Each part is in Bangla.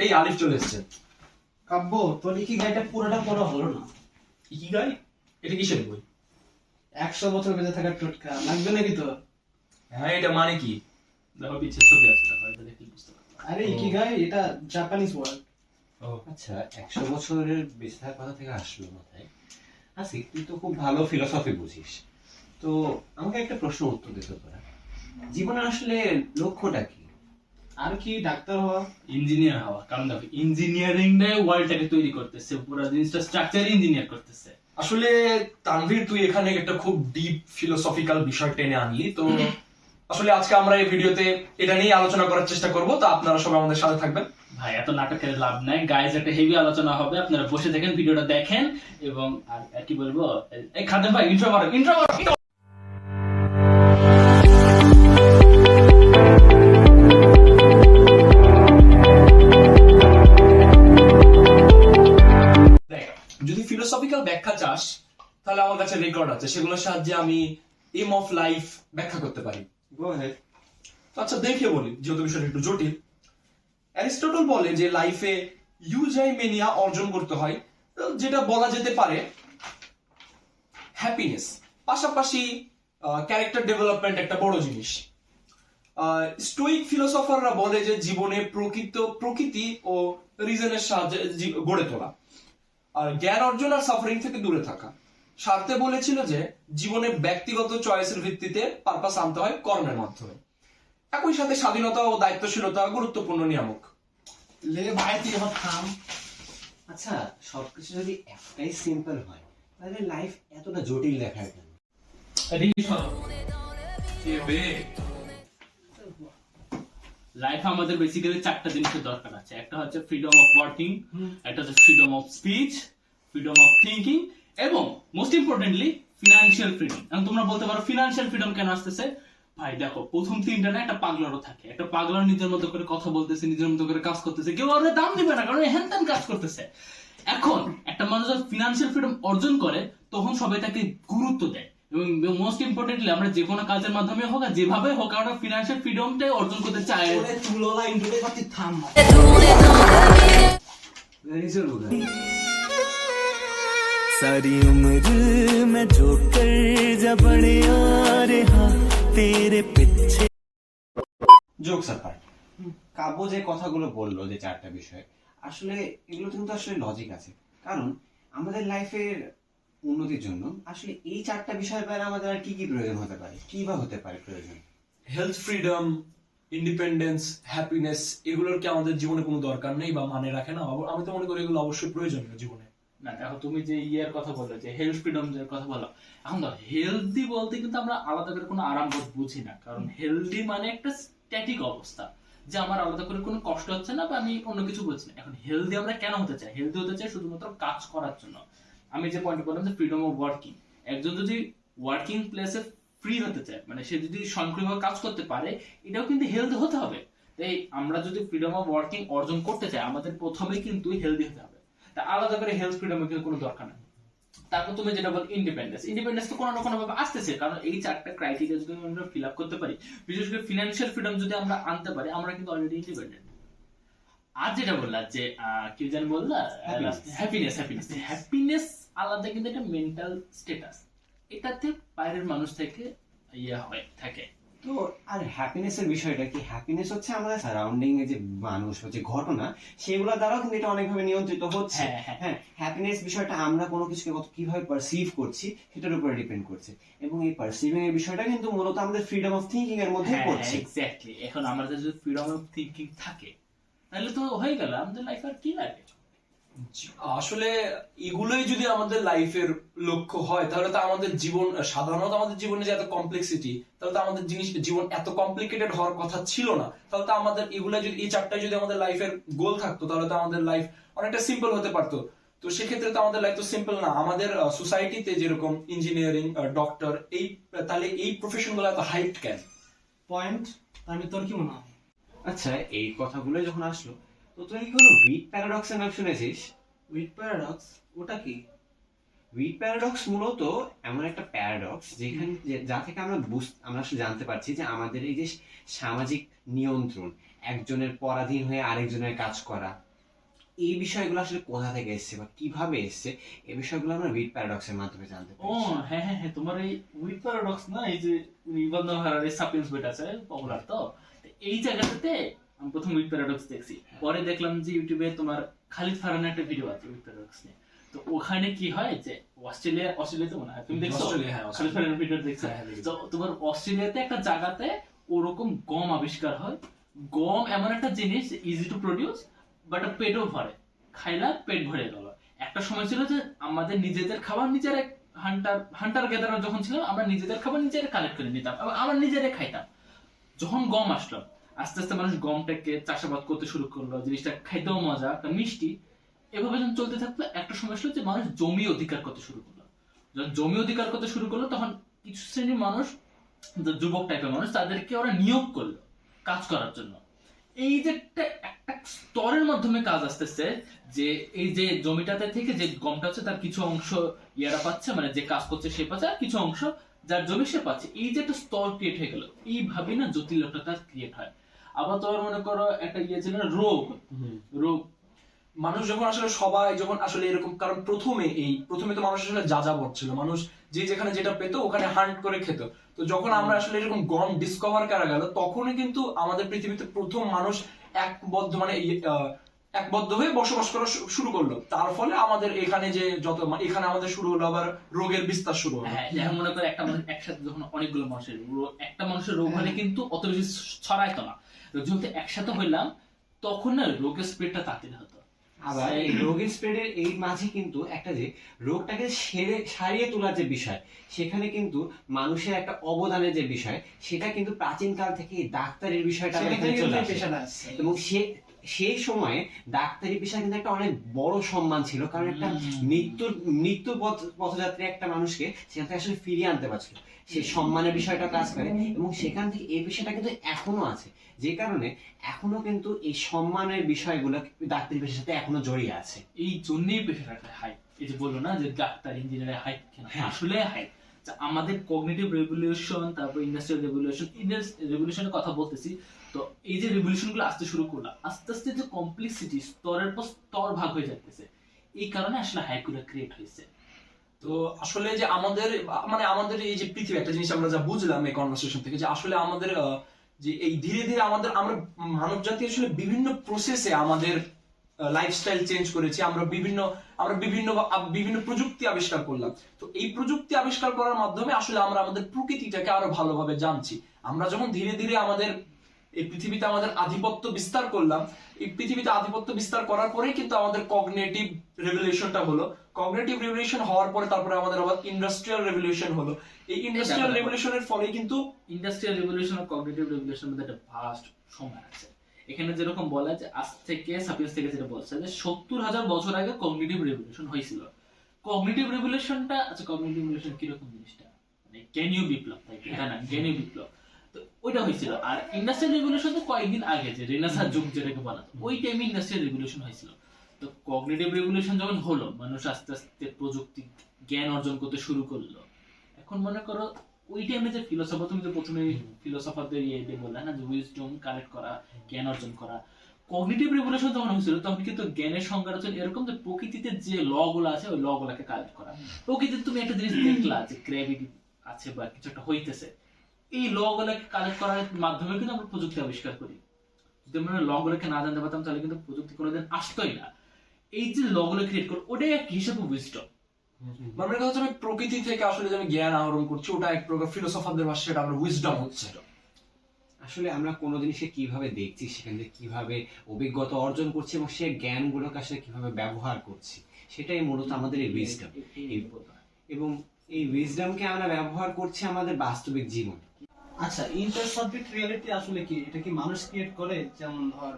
এই আলিফ চলে এসেছে। কাব্য, তোর ইকিগাইটা পুরোটা পড়া হলো না। ইকিগাই? এটা কিসের বই? 100 বছর বেঁচে থাকার টোটকা লাগবে নাকি তোর? হ্যাঁ, এটা মানে কি? দেখো পিছে ছবি আছে, দেখো এটা দেখলে বুঝতে পারবে। আরে ইকিগাই এটা জাপানিজ ওয়ার্ড। ও আচ্ছা, 100 বছরের বেঁচে থাকার কথা থেকে আসলো মাথায়। আচ্ছা, তুই তো খুব ভালো ফিলোসফি বুঝিস, তো আমাকে একটা প্রশ্ন উত্তর দিতে পারা, জীবনের আসলে লক্ষ্যটা কি? আর কি ডাক্তার হওয়া? ইঞ্জিনিয়ার হওয়া। কারণ দেখো ইঞ্জিনিয়ারিংটাই ওয়ার্ল্ডটাকে তৈরি করতেছে, পুরো জিনিসটা স্ট্রাকচার ইঞ্জিনিয়ার করতেছে। আসলে তানভীর, তুই এখানে একটা খুব ডিপ ফিলোসফিক্যাল বিষয় টেনে আনলি। তো আসলে আজকে আমরা এই ভিডিওতে এটা নিয়ে আলোচনা করার চেষ্টা করব, তো আপনারা সবাই আমাদের সাথে থাকবেন। ভাই এত নাটকের লাভ নাই গাইজ, একটা হেভি আলোচনা হবে, আপনারা বসে দেখেন, ভিডিওটা দেখেন। এবং আর কি বলবো, এই খাদেম ভাই ইন্ট্রো মারো, ইন্ট্রো মারো। দেখ, যদি ফিলোসফিক্যাল ব্যাখ্যা চাস তাহলে আমার কাছে রেকর্ড আছে, সেগুলোর সাহায্যে আমি এম অফ লাইফ ব্যাখ্যা করতে পারি। গো হেড। আচ্ছা, দেখে বলি, যেহেতু বিষয়টা একটু জটিল। অ্যারিস্টটল বলে যে লাইফে ইউজাইমেনিয়া অর্জন করতে হয়, যেটা বলা যেতে পারে হ্যাপিনেস, পাশাপাশি ক্যারেক্টার ডেভেলপমেন্ট একটা বড় জিনিস। স্টোইক ফিলোসফাররা বলে যে জীবনে প্রকৃতি ও রিজনের সাহায্যে গড়ে তোলা, আর জ্ঞান অর্জন আর সাফারিং থেকে দূরে থাকা। সার্তে বলেছিল যে জীবনে ব্যক্তিগত চয়েসের ভিত্তিতে পারপাস আনতে হয় কর্মের মাধ্যমে। একই সাথে স্বাধীনতা ও দায়িত্বশীলতা গুরুত্বপূর্ণ নিয়ামক। লে ভাই তুই এবার থাম। আচ্ছা, সবকিছু যদি একটাই সিম্পল হয় তাহলে লাইফ এতটা জটিল দেখায় কেন? লাইফে আমাদের বেসিক্যালি চারটা জিনিসের দরকার আছে। একটা হচ্ছে ফ্রিডম অফ ওয়ার্কিং, একটা হচ্ছে freedom of speech, freedom of thinking, এবং মোস্ট ইম্পর্টেন্টলি ফিনান্সিয়াল ফ্রিডম। এখন তোমরা বলতে পারো ফিনান্সিয়াল ফ্রিডম কেন আসতেছে? ভাই দেখো, প্রথম তিনটা না একটা পাগলারও থাকে। একটা পাগলার নিজের মতো করে কথা বলতেছে, নিজের মতো করে কাজ করতেছে, কেউ ওর দাম দিবে না কারণ হ্যান ত্যান কাজ করতেছে। এখন একটা মানুষ যখন ফিনান্সিয়াল ফ্রিডম অর্জন করে তখন সবাই তাকে গুরুত্ব দেয়, এবং মোস্ট ইম্পর্টেন্টলি আমরা যে কোনো কাজের মাধ্যমে হোক আর যেভাবে হোক আমরা ফিনান্সিয়াল ফ্রিডমটাই অর্জন করতে চাই। ওরে তুলোলা ইন্ট্রোতে তুই থাম। ভেরি জোর বোঝা। सारी उम्र मैं जो कर जा बड़े आ रहा तेरे पीछे। জোকস অ্যাপার্ট, কাব্য যে কথাগুলো বললো, যে চারটা বিষয়, আসলে এগুলো কিন্তু আসলে লজিক আছে। কারণ আমাদের লাইফের উন্নতির জন্য আসলে এই চারটা বিষয়ের বাইরে আমাদের আর কি কি প্রয়োজন হতে পারে, কি বা হতে পারে প্রয়োজন? হেলথ, ফ্রিডম, ইন্ডিপেন্ডেন্স, হ্যাপিনেস, এগুলোর কি আমাদের জীবনে কোনো দরকার নেই বা মানে রাখে না? আমি তো মনে করি এগুলো অবশ্যই প্রয়োজনীয় জীবনে। না দেখো, তুমি যে ইয়ার কথা বললে, যে হেলথ ফ্রিডম এর কথা বলো, এখন দেখো হেলদি বলতে কিন্তু আমরা আলাদা করে কোনো আরাম বোধ বুঝি না। কারণ হেলদি মানে একটা স্ট্যাটিক অবস্থা, যে আমার আলাদা করে কোনো কষ্ট হচ্ছে না বা আমি অন্য কিছু বলছি না। এখন হেলদি আমরা কেন হতে চাই? হেলদি হতে চাই শুধুমাত্র কাজ করার জন্য। আমি যে পয়েন্ট বললাম যে ফ্রিডম অফ ওয়ার্কিং, একজন যদি ওয়ার্কিং প্লেসে ফ্রি হতে চায়, মানে সে যদি স্বয়ংক্রিয়ভাবে কাজ করতে পারে, এটাও কিন্তু হেলদি হতে হবে। তাই আমরা যদি ফ্রিডম অফ ওয়ার্কিং অর্জন করতে চাই, আমাদের প্রথমে কিন্তু হেলদি হতে হবে। তা আলাদা করে হেলথ ফ্রিডমের কিন্তু কোনো দরকার নেই। তারপর তুমি যেটা বল ইন্ডিপেন্ডেন্স, ইন্ডিপেন্ডেন্স তো কোনো না কোনো ভাবে আসতেছে, কারণ এই চারটা ক্রাইটেরিয়া যদি আমরা ফিল আপ করতে পারি, বিশেষ করে ফিনান্সিয়াল ফ্রিডম যদি আমরা আনতে পারি, আমরা কিন্তু অলরেডি ইন্ডিপেন্ডেন্ট। আর যেটা বললা যে কি জানি বললা, হ্যাপিনেস, হ্যাপিনেস, হ্যাপিনেস আলাদা, কিন্তু এটা মেন্টাল স্ট্যাটাস, এটাতে বাইরের মানুষ থেকে ইয়ে হয় থাকে। তো আর হ্যাপিনেসের বিষয়টা কি? হ্যাপিনেস হচ্ছে আমাদের সারাউন্ডিং এ যে মানুষ, যে ঘটনা, সেগুলো দ্বারাও কিন্তু এটা অনেকভাবে নিয়ন্ত্রিত হচ্ছে। হ্যাঁ, হ্যাপিনেস বিষয়টা আমরা কোনো কিছুকে কিভাবে পারসিভ করছি সেটার উপরে ডিপেন্ড করছে, এবং এই পারসিভিং এর বিষয়টা কিন্তু মূলত আমাদের ফ্রিডম অফ থিঙ্কিং এর মধ্যে পড়ছে। এক্স্যাক্টলি। এখন আমাদের যদি ফ্রিডম অফ থিঙ্কিং থাকে তাহলে তো হয়ে গেল, আমাদের লাইফ আর কি লাগে? আসলে এগুলোই যদি আমাদের লাইফের লক্ষ্য হয় তাহলে তো আমাদের জীবন, সাধারণত আমাদের জীবনে যে এত কমপ্লেক্সিটি, তাহলে তো আমাদের জীবন এত কমপ্লিকেটেড হওয়ার কথা ছিল না। তাহলে তো আমাদের এগুলো যদি, এই চারটায় যদি আমাদের লাইফের গোল থাকতো, তাহলে তো আমাদের লাইফ অনেকটা সিম্পল হতে পারতো। তো সেক্ষেত্রে তো আমাদের লাইফ তো সিম্পল না। আমাদের সোসাইটিতে যেরকম ইঞ্জিনিয়ারিং, ডক্টর, এই তাহলে এই প্রফেশন গুলো এত হাইট কেন? পয়েন্ট। আমি তোর কি মনে হয়? আচ্ছা, এই কথাগুলো যখন আসলো, তো তুই কি কোনো উইট প্যারাডক্সের নাম শুনেছিস? উইট প্যারাডক্স ওটা কি? উইট প্যারাডক্স মূলত এমন একটা প্যারাডক্স যেখানে যা থেকে আমরা আসলে জানতে পারছি যে আমাদের এই যে সামাজিক নিয়ন্ত্রণ, একজনের পরাধীন হয়ে আরেকজনের কাজ করা, এই বিষয়গুলো আসলে কোথা থেকে এসেছে বা কিভাবে এসেছে এই বিষয়গুলো আমরা উইট প্যারাডক্সের মাধ্যমে জানতে ও পারি। হ্যাঁ হ্যাঁ হ্যাঁ, তোমার এই উইট প্যারাডক্স না, এই যে ইভান নোয়া হারারির সাপিয়েন্স বইটা আছে পপুলার, তো এই জায়গাটাতে আমি প্রথম উইট প্যারাডক্স দেখছি, পরে দেখলাম যে ইউটিউবে তোমার খালিদ ফারহানের একটা ভিডিও আছে উইট প্যারাডক্স নিয়ে। তো ওখানে কি হয় যে অস্ট্রেলিয়াতে মনে হয় তুমি দেখছো অস্ট্রেলিয়া, হ্যাঁ, খালিদ ফারহানের ভিডিও দেখছো, হ্যাঁ, দেখেছি। তো তোমার অস্ট্রেলিয়াতে একটা জায়গাতে ওরকম গম আবিষ্কার হয়। গম এমন একটা জিনিস ইজি টু প্রডিউস, বাট পেটও ভরে, খাইলা পেট ভরে গেল। একটা সময় ছিল যে আমাদের নিজেদের খাবার নিজেরা হান্টার গ্যাদারার যখন ছিল আমরা নিজেদের খাবার নিজেরা কালেক্ট করে নিতাম, আমরা নিজেরাই খাইতাম। যখন গম আসলো আস্তে আস্তে মানুষ গমটাকে চাষাবাদ করতে শুরু করলো, জিনিসটা খাইতেও মজা, একটা মিষ্টি, এভাবে যখন চলতে থাকলো একটা সময় আসলো যে মানুষ জমি অধিকার করতে শুরু করলো। যখন জমি অধিকার করতে শুরু করলো তখন কিছু শ্রেণীর মানুষ, যুবক টাইপের মানুষ, তাদেরকে ওরা নিয়োগ করলো কাজ করার জন্য। এই যে একটা স্তরের মাধ্যমে কাজ আসতেছে, যে এই যে জমিটাতে থেকে যে গমটা হচ্ছে তার কিছু অংশ ইয়ারা পাচ্ছে, মানে যে কাজ করছে সে পাচ্ছে, আর কিছু অংশ যার জমি সে পাচ্ছে। এই যে একটা স্তর ক্রিয়েট হয়ে গেল, এইভাবে না জটিলতা ক্রিয়েট হয়। আবার তোমার মনে করো একটা ইয়ে ছিল না, রোগ মানুষ যখন আসলে সবাই যখন আসলে এরকম, কারণ প্রথমে তো মানুষ আসলে যাযাবর ছিল, মানুষ যে যেখানে যেটা পেতো ওখানে হান্ট করে খেত। তো যখন আমরা আসলে এরকম গম ডিসকভার করা গেল, তখনই কিন্তু আমাদের পৃথিবীতে প্রথম মানুষ একবদ্ধ হয়ে বসবাস করা শুরু করলো। তার ফলে আমাদের এখানে যে এখানে আমাদের শুরু হলো আবার রোগের বিস্তার শুরু হলো। হ্যাঁ, যেমন মনে করো একটা মানুষ একসাথে যখন অনেকগুলো মানুষের একটা মানুষের রোগ হলে কিন্তু অত বেশি ছড়াইতো না, যেহেতু একসাথে হইলাম তখন না রোগের স্প্রেডটা তাড়াতাড়ি হতো। আবার এই রোগের স্প্রেডের এই মাঝে কিন্তু একটা যে রোগটাকে সারিয়ে তোলার যে বিষয়, সেখানে কিন্তু মানুষের একটা অবদানের যে বিষয়, সেটা কিন্তু প্রাচীন কাল থেকে ডাক্তারের বিষয়টা চলে আসে। এবং সেই সময়ে ডাক্তারি পেশা কিন্তু একটা অনেক বড় সম্মান ছিল, কারণ একটা মৃত্যুর পথযাত্রী একটা মানুষকে সেখান থেকে আসলে ফিরিয়ে আনতে পারছিল, সেই সম্মানের বিষয়টা কাজ করে। এবং সেখান থেকে এই বিষয়টা কিন্তু এখনো আছে, যে কারণে এখনো কিন্তু এই সম্মানের বিষয়গুলো ডাক্তারি পেশার সাথে এখনো জড়িয়ে আছে। এই জন্যই পেশাটা হাই, এই যে বললো না যে ডাক্তার ইঞ্জিনিয়ার হাই কেন, আসলে হাই আমাদের কগনিটিভ রেভলিউশন, তারপর ইন্ডাস্ট্রিয়াল রেভলিউশনের কথা বলতেছি। তো এই যে রেভলিউশন গুলো আসতে শুরু করলো, আস্তে আস্তে যে কমপ্লেক্সিটি স্তরের পর স্তর ভাগ হয়ে যাচ্ছে, এই কারণে আসলে হাইকুলো ক্রিয়েট হয়েছে। তো আসলে যে আমাদের এই যে পৃথিবী, একটা জিনিস আমরা যা বুঝলাম এই কনভারসেশন থেকে, যে আসলে আমাদের যে এই ধীরে ধীরে আমরা মানব জাতি আসলে বিভিন্ন প্রসেসে আমাদের লাইফস্টাইল চেঞ্জ করেছি, আমরা বিভিন্ন প্রযুক্তি আবিষ্কার করলাম। তো এই প্রযুক্তি আবিষ্কার করার মাধ্যমে আসলে আমরা আমাদের প্রকৃতিটাকে আরো ভালোভাবে জানছি। আমরা যখন ধীরে ধীরে আমাদের এই পৃথিবীতে আমাদের আধিপত্য বিস্তার করলাম, এই পৃথিবীতে আধিপত্য বিস্তার করার পরেই কিন্তু আমাদের কগনিটিভ রেভলিউশনটা হলো। কগনিটিভ রেভলিউশন হওয়ার পরে তারপরে আমাদের আবার ইন্ডাস্ট্রিয়াল রেভলিউশন হলো। এই ইন্ডাস্ট্রিয়াল রেভলিউশনের ফলে কিন্তু ইন্ডাস্ট্রিয়াল রেভলিউশন আর কগনিটিভ রেভলিউশনের মধ্যে একটা ভাস্ট সময় আছে। এখানে যেরকম বলা যে আজ থেকে সাপিয়েন্স থেকে যেটা বলছে যে 70,000 বছর আগে কগনিটিভ রেভলিউশন হয়েছিল। কগনিটিভ রেভলিউশনটা, আচ্ছা কগনিটিভ রেভলিউশন কিরকম জিনিসটা, মানে জ্ঞানীয় বিপ্লব, তাই কি না, জ্ঞানীয় বিপ্লব, তো ওইটা হয়েছিল। আর ইন্ডাস্ট্রিয়াল রেভলিউশন তো কয়েকদিন আগে, যে রেনেসাঁ যুগ যেটাকে বলা, ওই টাইমে ইন্ডাস্ট্রিয়াল রেভলিউশন হয়েছিল। তো কগনিটিভ রেভলিউশন যখন হলো, মানুষ আস্তে আস্তে প্রযুক্তি জ্ঞান অর্জন করতে শুরু করলো। এখন মনে করো ওই টাইমে যে ফিলোসফার, তুমি যে প্রথমে ফিলোসফারদের ইয়ে বললে না, যে উইজডম কালেক্ট করা, জ্ঞান অর্জন করা, কগনিটিভ রেভলিউশন যখন হয়েছিল তখন কিন্তু জ্ঞানের সংজ্ঞা হচ্ছে এরকম যে প্রকৃতিতে যে ল গুলো আছে ওই ল গুলাকে কালেক্ট করা। প্রকৃতিতে তুমি একটা জিনিস দেখলা যে গ্র্যাভিটি আছে বা কিছু একটা হইতেছে, এই ল গুলাকে কালেক্ট করার মাধ্যমে কিন্তু আমরা প্রযুক্তি আবিষ্কার করি। যদি আমরা ল গুলোকে না জানতে পারতাম তাহলে কিন্তু প্রযুক্তি কোনোদিন আসতোই না। এই যে ল গুলো ক্রিয়েট করো, ওটাই এক হিসেবে উইজডম। মানে কথা হচ্ছে আমি প্রকৃতি থেকে আসলে যে আমি জ্ঞান আহরণ করছি, ওটা এক প্রকার ফিলোসফারদের ভাষায় সেটা আমরা উইজডম হচ্ছে। আসলে আমরা কোনো জিনিসকে কিভাবে দেখছি, সেখান থেকে কিভাবে অভিজ্ঞতা অর্জন করছি এবং সেই জ্ঞানগুলোকে আসলে কিভাবে ব্যবহার করছি, সেটাই মূলত আমাদের এই উইজডম। এবং এই উইজডমকে আমরা ব্যবহার করছি আমাদের বাস্তবিক জীবন। আচ্ছা, ইন্টার সাবজেক্ট রিয়েলিটি আসলে কি? এটা কি মানুষ ক্রিয়েট করে? যেমন ধর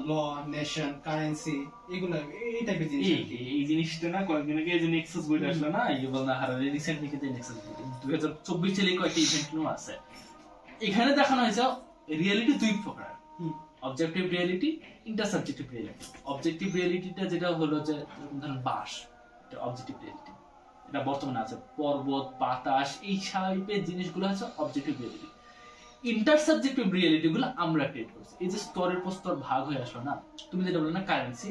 ল, নেশন, কারেন্সি, এগুলো এই টাইপের জিনিস। এই জিনিসটা না কয়েকদিন আগে যে নেক্সাস বইটা আসলো না, ইউভাল নোয়া হারারি রিসেন্টলি কিন্তু নেক্সাস বই 2024 সালে কয়েকটা ইভেন্ট নিয়ে আছে। এখানে দেখানো হয়েছে রিয়েলিটি দুই প্রকার, অবজেক্টিভ রিয়েলিটি, ইন্টারসাবজেক্টিভ রিয়েলিটি। অবজেক্টিভ রিয়েলিটিটা যেটা হলো যে ধরুন বাস, এটা অবজেক্টিভ রিয়েলিটি, এটা বর্তমানে আছে। পর্বত, বাতাস, এই টাইপের জিনিসগুলো আছে অবজেক্টিভ রিয়েলিটি। ইন্টারসাবজেক্টিভ রিয়েলিটি গুলো আমরা ক্রিয়েট করছি। এই যে স্তরের পর স্তর ভাগ হয়ে আসলো না, তুমি যেটা বললে না কারেন্সি,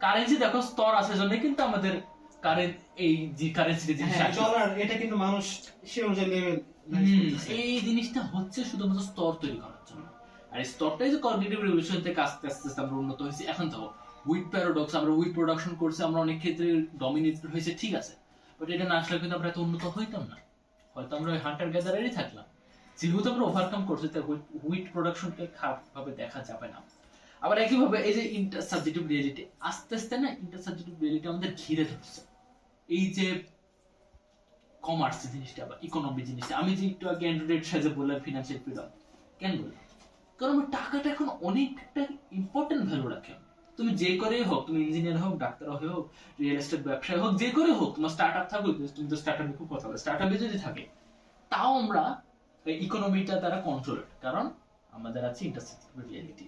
কারেন্সি দেখো স্তর আছে জন্য কিন্তু আমাদের কারেন্ট এই যে কারেন্সি জিনিস হ্যাঁ, ডলার এটা কিন্তু মানুষ সে অনুযায়ী লেভেল এই জিনিসটা হচ্ছে শুধুমাত্র স্তর তৈরি করার জন্য। আর এই স্তরটাই যে কগনিটিভ রিভলিউশন থেকে আস্তে আস্তে আমরা উন্নত হয়েছি। এখন তো উইড প্যারাডক্স, আমরা উইড প্রোডাকশন করছি, আমরা অনেক ক্ষেত্রে ডমিনেটেড হয়েছে, ঠিক আছে, বাট এটা না আসলে কিন্তু আমরা এত উন্নত হইতাম না, হয়তো আমরা হান্টার গ্যাদারারই থাকলাম। যেহেতু আমরা ওভারকাম করছি তাই উইড প্রোডাকশনকে খারাপ ভাবে দেখা যাবে না। আবার একইভাবে এই যে ইন্টারসাবজেক্টিভ রিয়েলিটি আস্তে আস্তে না, ইন্টারসাবজেক্টিভ রিয়েলিটি আমাদের ঘিরে ধরছে। এই যে কমার্স জিনিসটা বা ইকোনমি জিনিসটা, আমি যে একটু আগে অ্যান্ড্রয়েড সাইজে বললাম ফিনান্সিয়াল ফ্রিডম, কেন বললাম? কারণ টাকাটা এখন অনেকটা ইম্পর্টেন্ট ভ্যালু রাখে। তুমি যে করে হোক, তুমি ইঞ্জিনিয়ার হোক, ডাক্তার হোক, রিয়েল এস্টেট ব্যবসায় হোক, যে করে হোক, তোমার স্টার্ট আপ থাকুক, তুমি তো স্টার্ট আপে খুব কথা বলে, স্টার্ট আপে যদি থাকে তাও আমরা ইকোনমিটা দ্বারা কন্ট্রোল, কারণ আমাদের আছে ইন্টারসেক্টিভ রিয়েলিটি।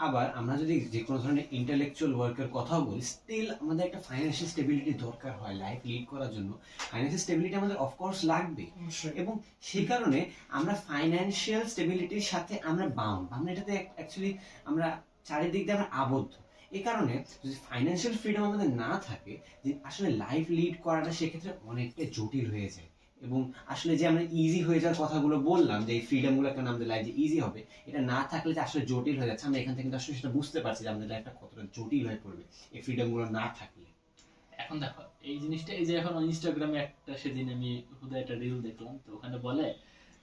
আবার আমরা যদি যে কোনো ধরনের ইন্টেলেকচুয়াল ওয়ার্কের কথাও বলি, স্টিল আমাদের একটা ফাইন্যান্সিয়াল স্টেবিলিটি দরকার হয় লাইফ লিড করার জন্য। ফাইন্যান্সিয়াল স্টেবিলিটি আমাদের অফকোর্স লাগবে, এবং সেই কারণে আমরা ফাইন্যান্সিয়াল স্টেবিলিটির সাথে আমরা বাউন্ড, আমরা এটাতে অ্যাকচুয়ালি আমরা চারিদিক দিয়ে আমরা আবদ্ধ। এই কারণে যদি ফাইন্যান্সিয়াল ফ্রিডম আমাদের না থাকে, যে আসলে লাইফ লিড করাটা সেক্ষেত্রে অনেকটা জটিল হয়ে যায়। এবং আসলে যে আমরা ইজি হয়ে যাওয়ার কথাগুলো বললাম, যে এই ফ্রিডমগুলো কেন আমাদের লাইফ যে ইজি হবে, এটা না থাকলে যে আসলে জটিল হয়ে যাচ্ছে, আমরা এখান থেকে আসলে সেটা বুঝতে পারছি যে আমাদের লাইফটা কতটা জটিল হয়ে পড়বে এই ফ্রিডমগুলো না থাকলে। এখন দেখো এই জিনিসটা, এই যে এখন ইনস্টাগ্রামে একটা সেদিন আমি হুদা একটা রিল দেখলাম, তো ওখানে বলে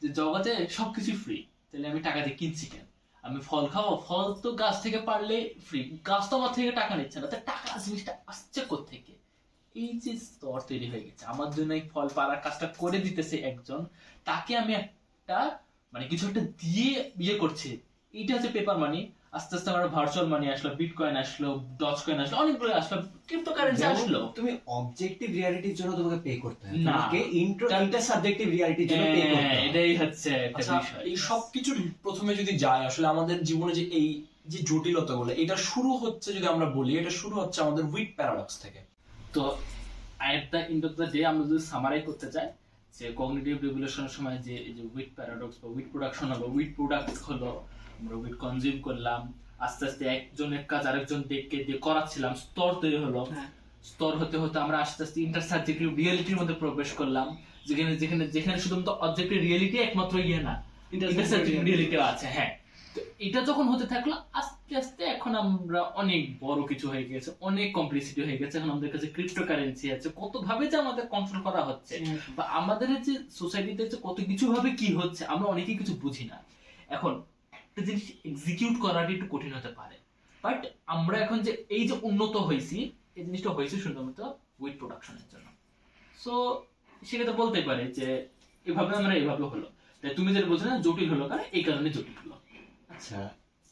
যে জগতে সবকিছু ফ্রি, তাহলে আমি টাকা দিয়ে কিনছি কেন? আমি ফল খাবো, ফল তো গাছ থেকে পারলে ফ্রি, গাছ তো আমার থেকে টাকা নিচ্ছে না, তাই টাকা জিনিসটা আসছে কোত্থেকে? এই যে স্তর তৈরি হয়ে গেছে, আমার জন্য এই ফল পাড়ার কাজটা করে দিতেছে একজন, তাকে আমি একটা মানে কিছু একটা দিয়ে বিয়ে করছি, এইটা হচ্ছে পেপার মানি। আস্তে আস্তে আমরা ভার্চুয়াল মানি আসলো, বিটকয়েন আসলো, ডজ কয়েন আসলো, অনেকগুলো আসলো, ক্রিপ্টোকারেন্সি আসলো। তুমি অবজেক্টিভ রিয়ালিটির জন্য তোমাকে পে করতে হয়, না, তোমাকে ইন্টারসাবজেক্টিভ রিয়ালিটির জন্য পে করতে হয়। এটাই হচ্ছে একটা আচ্ছা, বিষয়। এই সবকিছুর প্রথমে যদি যায়, আসলে আমাদের জীবনে যে এই যে জটিলতাগুলো, এটা শুরু হচ্ছে, যদি আমরা বলি, এটা শুরু হচ্ছে আমাদের উইড প্যারাডক্স থেকে। তো at the end of the day আমরা যদি সামারাইজ করতে চাই, যে কগনিটিভ রিভলিউশনের সময় যে এই যে উইড প্যারাডক্স বা উইড প্রোডাকশন হলো, উইড প্রোডাক্ট হলো, আমরা উইড কনজিউম করলাম, আস্তে আস্তে একজনের কাজ আরেকজন দেখে দিয়ে করাচ্ছিলাম, স্তর তৈরি হলো, স্তর হতে হতে আমরা আস্তে আস্তে ইন্টারসাবজেক্টিভ রিয়েলিটির মধ্যে প্রবেশ করলাম, যেখানে যেখানে যেখানে শুধুমাত্র অবজেক্টিভ রিয়েলিটি একমাত্র ইয়ে না, ইন্টারসাবজেক্টিভ রিয়েলিটিও আছে। হ্যাঁ, তো এটা যখন হতে থাকলো আস্তে আস্তে এখন আমরা অনেক বড় কিছু হয়ে গেছে, অনেক কমপ্লিসিটি হয়ে গেছে। এখন আমাদের কাছে ক্রিপ্টোকারেন্সি আছে, কত ভাবে যে আমাদের কন্ট্রোল করা হচ্ছে, বা আমাদের যে সোসাইটিতে যে কত কিছু ভাবে কি হচ্ছে, আমরা অনেকেই কিছু বুঝি না। এখন একটা জিনিস এক্সিকিউট করাটা একটু কঠিন হতে পারে, বাট আমরা এখন যে এই যে উন্নত হয়েছি, এই জিনিসটা হয়েছে শুধুমাত্র উইড প্রোডাকশনের জন্য। সো সেক্ষেত্রে বলতে পারে যে এভাবে আমরা এভাবে হলো, তাই তুমি যেটা বলছো না জটিল হলো, কারণ এই কারণে জটিল হলো। আচ্ছা,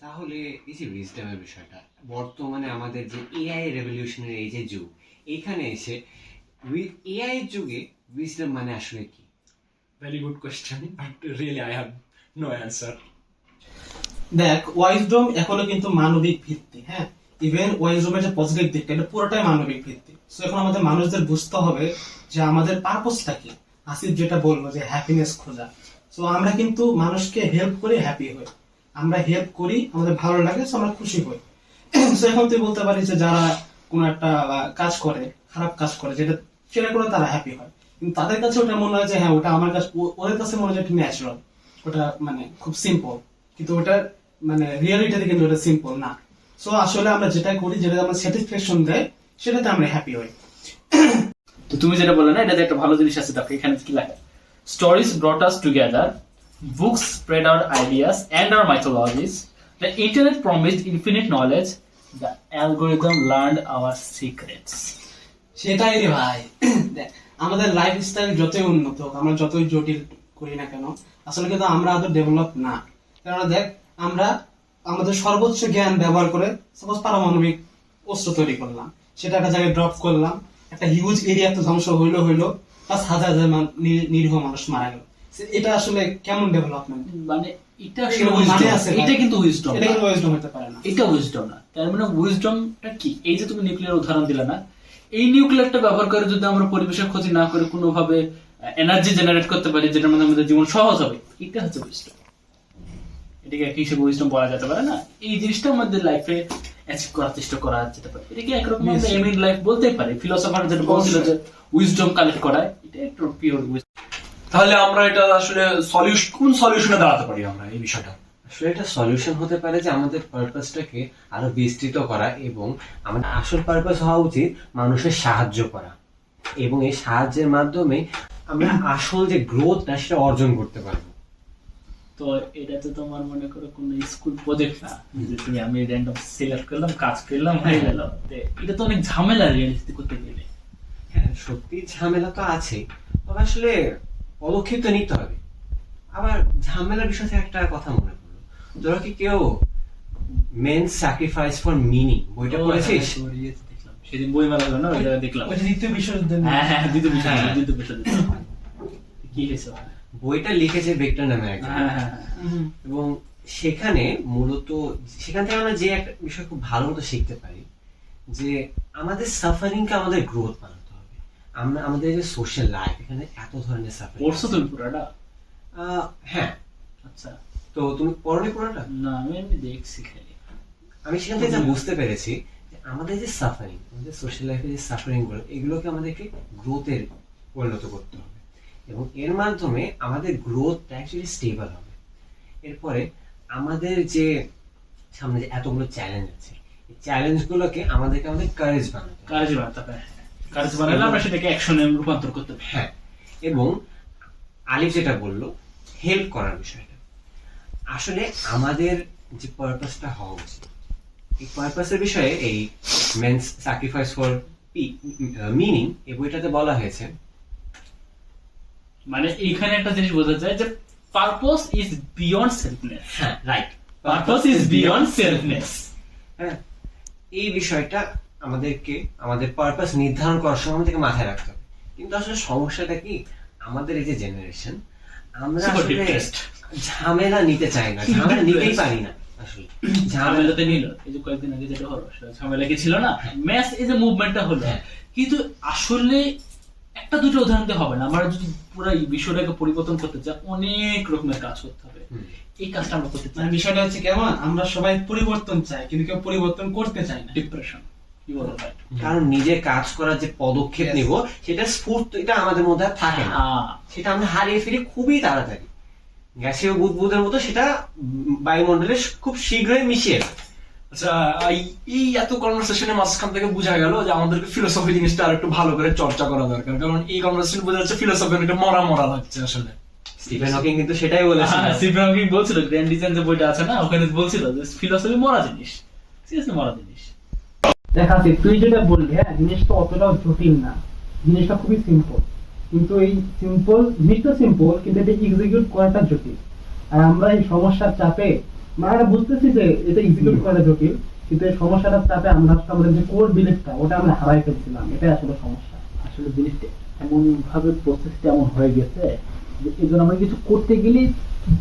তাহলে এই যে উইজডমের বিষয়টা, বর্তমানে আমাদের যে এআই রেভলিউশনের এই যে যুগ, এইখানে এসে এআই এর যুগে উইজডম মানে আসলে কি? Very good question, but really I have no answer. দেখ, ওয়াইজডম এখনো কিন্তু মানবিক ভিত্তি। হ্যাঁ, ইভেন ওয়াইজডমের যে পজিটিভ দিকটা, এটা পুরোটাই মানবিক ভিত্তি। সো এখন আমাদের মানুষদের বুঝতে হবে যে আমাদের পারপোজটা কি। আসিফ যেটা বলবো যে হ্যাপিনেস খোঁজা, সো আমরা কিন্তু মানুষকে হেল্প করে হ্যাপি হই, আমরা হেল্প করি, আমাদের ভালো লাগে, সো আমরা খুশি হই। সো এখন তুই বলতে পারিস যে যারা কোনো একটা কাজ করে, খারাপ কাজ করে, সেটা করে তারা হ্যাপি হয়, কিন্তু তাদের কাছে ওটা মনে হয় যে হ্যাঁ ওটা আমার কাছে, ওদের কাছে মনে হয় ন্যাচারাল, ওটা মানে খুব সিম্পল, কিন্তু ওটা মানে রিয়ালিটিতে কিন্তু ওটা সিম্পল না। সো আসলে আমরা যেটা করি, যেটা আমরা স্যাটিসফ্যাকশন দেয়, সেটাতে আমরা হ্যাপি হই। তো তুমি যেটা বললে না, এটাতে একটা ভালো জিনিস আছে, দেখো এখানে কি লেখা, stories ব্রট us together, books spread our ideas and our mythologies, the internet promised infinite knowledge, the algorithm learned our secrets. সেটাই রে ভাই। দেখ, আমাদের লাইফস্টাইল যতই উন্নত হোক, আমরা যতই জটিল করি না কেন, আসলে কিন্তু আমরা আদৌ ডেভেলপ না। কারণ দেখ, আমরা আমাদের সর্বোচ্চ জ্ঞান ব্যবহার করে সাপোজ পারমাণবিক অস্ত্র তৈরি করলাম, সেটা একটা জায়গায় ড্রপ করলাম, একটা হিউজ এরিয়াতে ধ্বংস হইলো, প্লাস হাজার হাজার নিরীহ মানুষ মারা গেল। এটা আসলে কেমন ডেভেলপমেন্ট? মানে এটা মানে আছে, এটা কিন্তু উইজডম, এটা কিন্তু উইজডম হতে পারে না, এটা উইজডম না। তার মানে উইজডমটা কি? এই যে তুমি নিউক্লিয়ার উদাহরণ দিলে না, এই নিউক্লিয়ারটা ব্যবহার করে যদি আমরা পরিবেশের ক্ষতি না করে কোনোভাবে এনার্জি জেনারেট করতে পারি, যেটার মধ্যে আমাদের জীবন সহজ হবে, এটা হচ্ছে উইজডম। এটাকে একই হিসেবে উইজডম বলা যেতে পারে না। এই জিনিসটা আমাদের লাইফে অ্যাচিভ করার চেষ্টা করা যেতে পারে। এটা কি একরকম আমরা এম ইন লাইফ বলতেই পারি। ফিলোসফার যেটা বলছিল যে উইজডম কালেক্ট করা, এটা একটু পিওর উইজডম। তাহলে আমরা এটা আসলে কোন সলিউশনে দাঁড়াতে পারি আমরা এই বিষয়টা? আসলে এটা সলিউশন হতে পারে যে আমাদের পারপাসটাকে আরো বিস্তৃত করা, এবং আমাদের আসল পারপাস হওয়া উচিত মানুষের সাহায্য করা, এবং এই সাহায্যের মাধ্যমে আমরা আসল যে গ্রোথটা সেটা অর্জন করতে পারবো। তো এটা তো তোমার মনে করো কোন স্কুল প্রজেক্ট না যে তুমি আমি র্যান্ডম সিলেক্ট করলাম, কাজ করলাম, হয়ে গেল। এটা তো অনেক ঝামেলা রিয়েলিস্টিক করতে গেলে। হ্যাঁ, সত্যি ঝামেলা তো আছে, তবে আসলে পদক্ষেপ তো নিতে হবে। আবার ঝামেলার বিষয় থেকে একটা কথা মনে পড়লো, ধরো কি কেউ মেন স্যাক্রিফাইস ফর মিনিং বইটা পড়েছিস? দেখলাম সেদিন বই মেলা হলো না, ওইটা দেখলাম। ওই যে দ্বিতীয় বিশ্বযুদ্ধের হ্যাঁ হ্যাঁ, দ্বিতীয় বিশ্বযুদ্ধ কি হয়েছে? বইটা লিখেছে ভিক্টর নামে একজন। হ্যাঁ হ্যাঁ এবং সেখানে মূলত সেখান থেকে আমরা যে একটা বিষয় খুব ভালো মতো শিখতে পারি যে আমাদের সাফারিংকে আমাদের গ্রোথ বানাতে হবে। আমরা আমাদের যে সোশ্যাল লাইফ, এখানে এত ধরনের সাফারিং। পড়ছো তুমি পুরোটা? হ্যাঁ। আচ্ছা, তো তুমি পড়নি পুরোটা? না আমি এমনি দেখছি খালি। আমি সেখান থেকে যা বুঝতে পেরেছি যে আমাদের যে সাফারিং, আমাদের সোশ্যাল লাইফে যে সাফারিং গুলো, এগুলোকে আমাদেরকে গ্রোথের পরিণত করতে হবে, এবং এর মাধ্যমে আমাদের গ্রোথটা অ্যাকচুয়ালি স্টেবল হবে। এরপরে আমাদের যে সামনে যে এতগুলো চ্যালেঞ্জ আছে, এই চ্যালেঞ্জ গুলোকে আমাদেরকে আমাদের কারেজ বানাতে হবে। কাজ বানাতে হবে। কাজ বানালে আমরা সেটাকে অ্যাকশনে রূপান্তর করতে পারি। হ্যাঁ, এবং আলিফ যেটা বললো হেল্প করার বিষয়টা, আসলে আমাদের যে পারপাসটা হওয়া উচিত, এই পারপাসের বিষয়ে এই মেন্স স্যাক্রিফাইস ফর মিনিং এই বইটাতে বলা হয়েছে। মানে এইখানে একটা জিনিস বোঝা যায় যে পারপাস ইজ বিয়ন্ড সেলফনেস। হ্যাঁ, right, purpose is beyond selfness. হ্যাঁ, এই বিষয়টা আমাদেরকে আমাদের পারপাস নির্ধারণ করার সময় আমাদেরকে মাথায় রাখতে হবে। কিন্তু আসলে সমস্যাটা কি, আমাদের এই যে জেনারেশন, আমরা Super আসলে depressed. ঝামেলা নিতে চাই না, ঝামেলা নিতেই পারি না আসলে। ঝামেলাতে নিল, এই যে কয়েকদিন আগে যেটা হলো সেটা ঝামেলা কি ছিল না, ম্যাচ এই যে মুভমেন্টটা হলো। হ্যাঁ। কিন্তু আসলে একটা দুটো উদাহরণ দিয়ে হবে না, আমরা যদি পুরো এই বিষয়টাকে পরিবর্তন করতে চাই অনেক রকমের কাজ করতে হবে। এই কাজটা আমরা করতে চাই। মানে বিষয়টা হচ্ছে কেমন, আমরা সবাই পরিবর্তন চাই কিন্তু কেউ পরিবর্তন করতে চাই না। ডিপ্রেশন কি বলো ভাই? কারণ নিজে কাজ করার যে পদক্ষেপ Yes. নিব, সেটা স্ফূর্ত এটা আমাদের মধ্যে আর থাকে না, সেটা আমরা হারিয়ে ফেলি খুবই তাড়াতাড়ি। গ্যাসীয় বুদবুদের মতো সেটা বায়ুমণ্ডলে খুব শীঘ্রই মিশিয়ে যায়। আচ্ছা, এই এত কনভারসেশনের মাঝখান থেকে বোঝা গেল যে আমাদেরকে ফিলোসফি জিনিসটা আর একটু ভালো করে চর্চা করা দরকার, কারণ এই কনভারসেশন বোঝা যাচ্ছে ফিলোসফি একটা মরা মরা লাগছে আসলে। স্টিফেন হকিং কিন্তু সেটাই বলেছেন। স্টিফেন হকিং বলছিল, গ্র্যান্ড ডিজাইন যে বইটা আছে না, ওখানে বলছিল যে ফিলোসফি মরা জিনিস, সিরিয়াসলি মরা জিনিস। দেখাচ্ছি তুই যেটা বললি, হ্যাঁ জিনিসটা অতটাও জটিল না, জিনিসটা খুবই সিম্পল। কিন্তু এই সিম্পল জিনিসটা সিম্পল, কিন্তু এটা এক্সিকিউট করাটা জটিল। আর আমরা এই সমস্যার চাপে আমরা বুঝতেছি যে এটা এক্সিকিউট করা জটিল, কিন্তু এই সমস্যাটার চাপে আমরা আমাদের যে কোর বিলিফটা ওটা আমরা হারাই ফেলছিলাম, এটাই আসলে সমস্যা। আসলে জিনিসটা এমন ভাবে প্রসেসটা এমন হয়ে গেছে যে এই জন্য আমরা কিছু করতে গেলে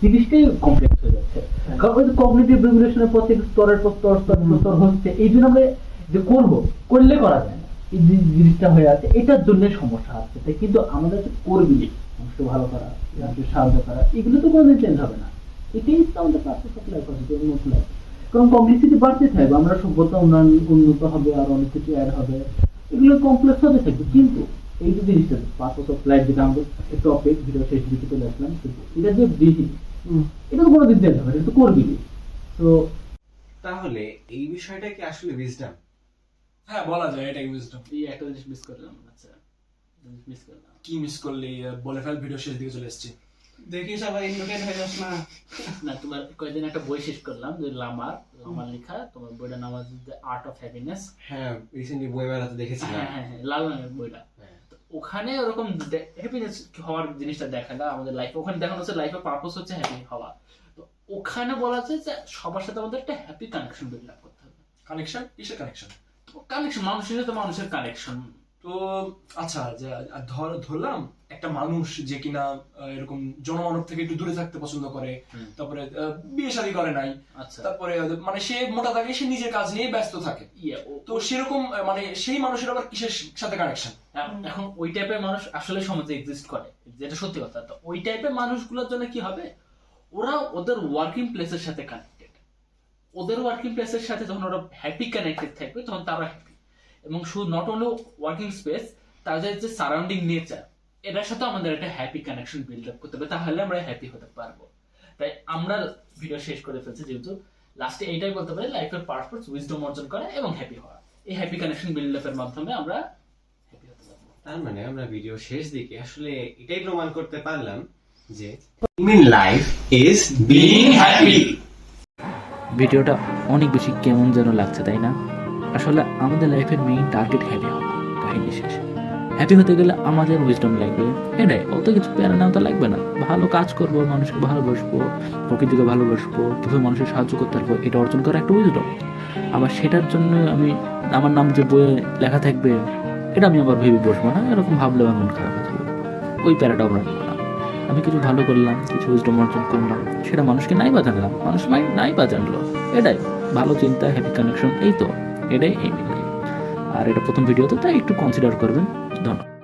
জিনিসটাই কমপ্লেক্স হয়ে যাচ্ছে। কারণ ওই যে কগনিটিভ রেগুলেশনের প্রত্যেক স্তরের পর স্তর স্তর হচ্ছে, এই জন্য আমরা যে করলে করা যায় না, এই জিনিসটা হয়ে আছে, এটার জন্য সমস্যা হচ্ছে। তাই কিন্তু আমাদের যে করবি মানুষকে ভালো করা, মানুষকে সাহায্য করা, এগুলো তো কোনোদিন চেঞ্জ হবে না। এটাই তো আমাদের পার্সেস অফ লাইফ আছে, উন্নত লাইফ। কারণ কমপ্লেক্সিটি বাড়তে থাকবে, আমরা সভ্যতা উন্নত হবে, আর অনেক কিছু অ্যাড হবে, এগুলো কমপ্লেক্স হতে থাকবে। কিন্তু এই যে জিনিসটা পার্পস অফ লাইফ, যেটা আমাদের টপিক ভিডিও শেষ দিকে চলে আসলাম, এটা যে বিধি, এটা তো কোনোদিন চেঞ্জ হবে, এটা তো করবি। তো তাহলে এই বিষয়টা কি আসলে উইজডম? হ্যাঁ, বলা যায় এটাই উইজডম। এই একটা জিনিস মিস করলাম। আচ্ছা, মিস করলাম। কি মিস করলি? বলে ফেল, ভিডিও শেষ দিকে চলে এসেছি। দেখিস আবার ইনভোকেট হয়ে যাস না। না, তোমার কয়েকদিন একটা বই শেষ করলাম যে লামার লেখা, তোমার বইটার নাম আছে দ্য আর্ট অফ হ্যাপিনেস। হ্যাঁ, রিসেন্টলি বইমেলাতে দেখেছিলাম। হ্যাঁ হ্যাঁ হ্যাঁ, লাল রঙের বইটা। তো ওখানে ওরকম হ্যাপিনেস হওয়ার জিনিসটা দেখানো আমাদের লাইফে, ওখানে দেখানো হচ্ছে লাইফের পারপাস হচ্ছে হ্যাপি হওয়া। তো ওখানে বলা আছে যে সবার সাথে আমাদের একটা হ্যাপি কানেকশন বিল্ড আপ করতে হবে। কানেকশন? কিসের কানেকশন? কানেকশন, মানুষের সাথে মানুষের কানেকশন। তো আচ্ছা, ধরলাম একটা মানুষ যে কিনা এরকম জনমানব থেকে একটু দূরে থাকতে পছন্দ করে, তারপরে বিয়ে শাদী করে নাই, আচ্ছা, তারপরে মানে সে মোটা থাকে, সে নিজের কাজ নিয়ে ব্যস্ত থাকে, তো সেরকম মানে সেই মানুষের আবার কিসের সাথে কানেকশন? এখন ওই টাইপের মানুষ আসলে সমাজে এক্সিস্ট করে, যেটা সত্যি কথা। তো ওই টাইপের মানুষগুলোর জন্য কি হবে, ওরা ওদের ওয়ার্কিং প্লেসের সাথে কানেক্টেড, ওদের ওয়ার্কিং প্লেসের সাথে যখন ওরা হ্যাপি কানেক্টেড থাকবে তখন তারা হ্যাপি। এবং শুধু নট অনলি ওয়ার্কিং স্পেস, তাদের যে সারাউন্ডিং নেচার, এটার সাথে আমাদের একটা হ্যাপি কানেকশন বিল্ড আপ করতে হবে, তাহলে আমরা হ্যাপি হতে পারবো। তাই আমরা ভিডিও শেষ করে ফেলছি, যেহেতু লাস্টে এইটাই বলতে পারি, লাইফের পারপাস উইজডম অর্জন করা এবং হ্যাপি হওয়া। এই হ্যাপি কানেকশন বিল্ড আপের মাধ্যমে আমরা হ্যাপি হতে পারবো। তার মানে আমরা ভিডিও শেষ দিকে আসলে এটাই প্রমাণ করতে পারলাম যে in life is being happy. ভিডিওটা অনেক বেশি কেমন যেন লাগছে, তাই না? আসলে আমাদের লাইফের মেইন টার্গেট হ্যাপি হওয়া, কাহিনী শেষ। হ্যাপি হতে গেলে আমাদের উইজডম লাগবে, এটাই। অত কিছু প্যারা নেওয়া তো লাগবে না, ভালো কাজ করবো, মানুষকে ভালোবাসবো, প্রকৃতিকে ভালোবাসবো, কিভাবে মানুষের সাহায্য করতে পারবো, এটা অর্জন করা একটা উইজডম। আবার সেটার জন্য আমি আমার নাম যে বইয়ে লেখা থাকবে এটা আমি আবার ভেবে বসবো না, এরকম ভাবলে আমার মন খারাপ হয়ে যাবে, ওই প্যারাটাও আমরা নেবো না। আমি কিছু ভালো করলাম, কিছু উইজডম অর্জন করলাম, সেটা মানুষকে নাই বা জানলাম, মানুষ নাই বা জানলো, এটাই ভালো চিন্তা, হ্যাপি কানেকশন, এই তো এটাই এই। আর এটা প্রথম ভিডিওতে, তাই একটু কনসিডার করবেন। ধন্যবাদ।